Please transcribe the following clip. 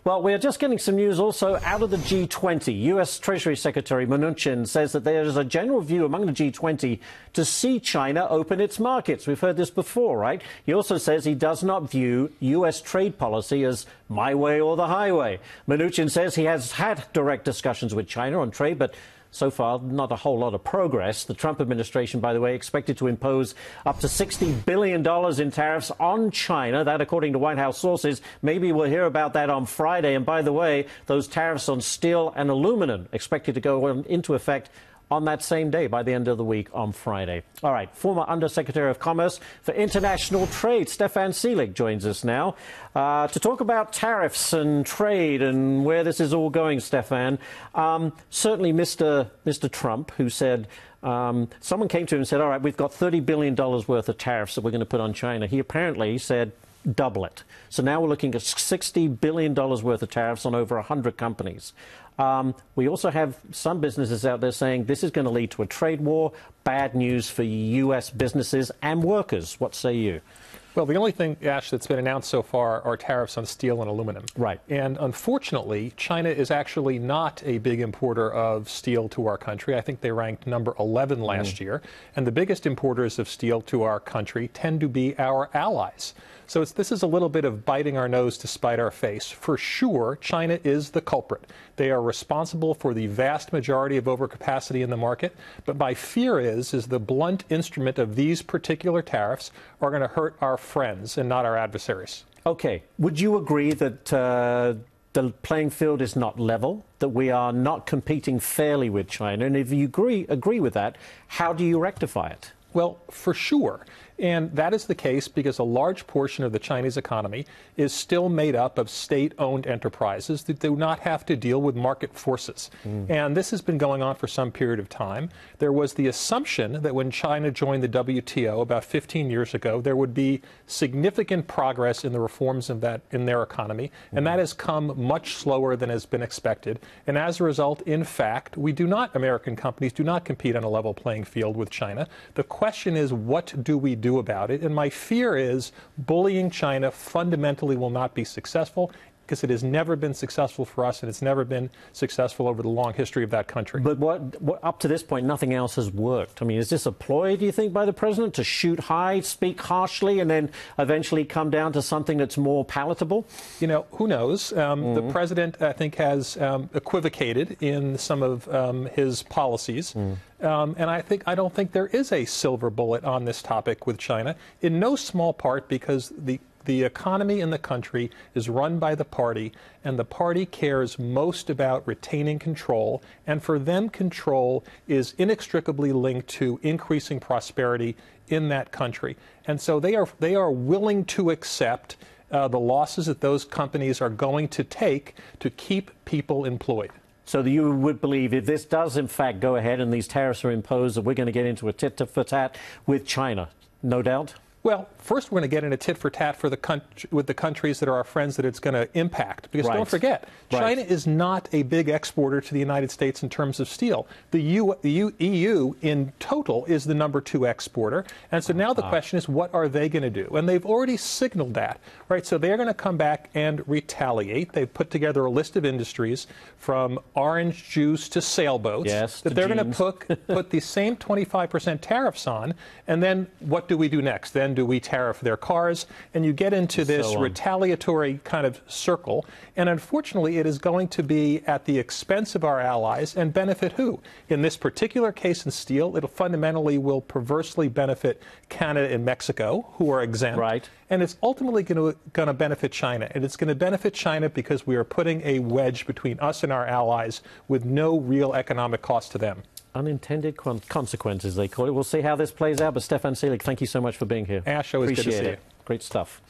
Well, we're just getting some news also out of the G20. U.S. Treasury Secretary Mnuchin says that there is a general view among the G20 to see China open its markets. We've heard this before, right? He also says he does not view U.S. trade policy as my way or the highway. Mnuchin says he has had direct discussions with China on trade, but so far, not a whole lot of progress. The Trump administration, by the way, expected to impose up to $60 billion in tariffs on China. That, according to White House sources. Maybe we'll hear about that on Friday. And by the way, those tariffs on steel and aluminum expected to go into effect on that same day, by the end of the week on Friday. All right, former Undersecretary of Commerce for International Trade, Stefan Selig, joins us now to talk about tariffs and trade and where this is all going, Stefan. Certainly Mr. Trump, who said, someone came to him and said, all right, we've got $30 billion worth of tariffs that we're going to put on China. He apparently said, double it. So now we're looking at $60 billion worth of tariffs on over 100 companies. We also have some businesses out there saying this is going to lead to a trade war. Bad news for U.S. businesses and workers. What say you? Well, the only thing, Ash, that's been announced so far are tariffs on steel and aluminum. Right. And unfortunately, China is actually not a big importer of steel to our country. I think they ranked number 11 last year. And the biggest importers of steel to our country tend to be our allies. So this is a little bit of biting our nose to spite our face. For sure, China is the culprit. They are responsible for the vast majority of overcapacity in the market. But my fear is the blunt instrument of these particular tariffs are going to hurt our friends and not our adversaries. Okay. Would you agree that the playing field is not level, that we are not competing fairly with China? And if you agree with that, how do you rectify it? Well, for sure. And that is the case because a large portion of the Chinese economy is still made up of state-owned enterprises that do not have to deal with market forces. And this has been going on for some period of time. There was the assumption that when China joined the WTO about 15 years ago, there would be significant progress in the reforms in their economy. And that has come much slower than has been expected. And as a result, in fact, American companies do not compete on a level playing field with China. The question is, what do we do about it? And my fear is bullying China fundamentally will not be successful because it has never been successful for us and it's never been successful over the long history of that country. But what up to this point, nothing else has worked. I mean, is this a ploy, do you think, by the president to shoot high, speak harshly, and then eventually come down to something that's more palatable? You know, who knows? The president, I think, has equivocated in some of his policies. And I don't think there is a silver bullet on this topic with China, in no small part because the economy in the country is run by the party, and the party cares most about retaining control. And for them, control is inextricably linked to increasing prosperity in that country. And so they are willing to accept the losses that those companies are going to take to keep people employed. So you would believe if this does, in fact, go ahead and these tariffs are imposed, that we're going to get into a tit-for-tat with China, no doubt? Well, first we're going to get in a tit-for-tat with the countries that are our friends that it's going to impact. Because don't forget, China is not a big exporter to the United States in terms of steel. The EU in total is the number 2 exporter. And so now the question is, what are they going to do? And they've already signaled that, right? So they're going to come back and retaliate. They've put together a list of industries from orange juice to sailboats that they're going to put the same 25% tariffs on. And then what do we do next? Then do we tariff their cars? And you get into this retaliatory kind of circle. And unfortunately, it is going to be at the expense of our allies and benefit who? In this particular case in steel, it fundamentally will perversely benefit Canada and Mexico, who are exempt. Right. And it's ultimately going to benefit China. And it's going to benefit China because we are putting a wedge between us and our allies with no real economic cost to them. Unintended consequences, they call it. We'll see how this plays out. But Stefan Selig, thank you so much for being here. Ash, always good to see you. Great stuff.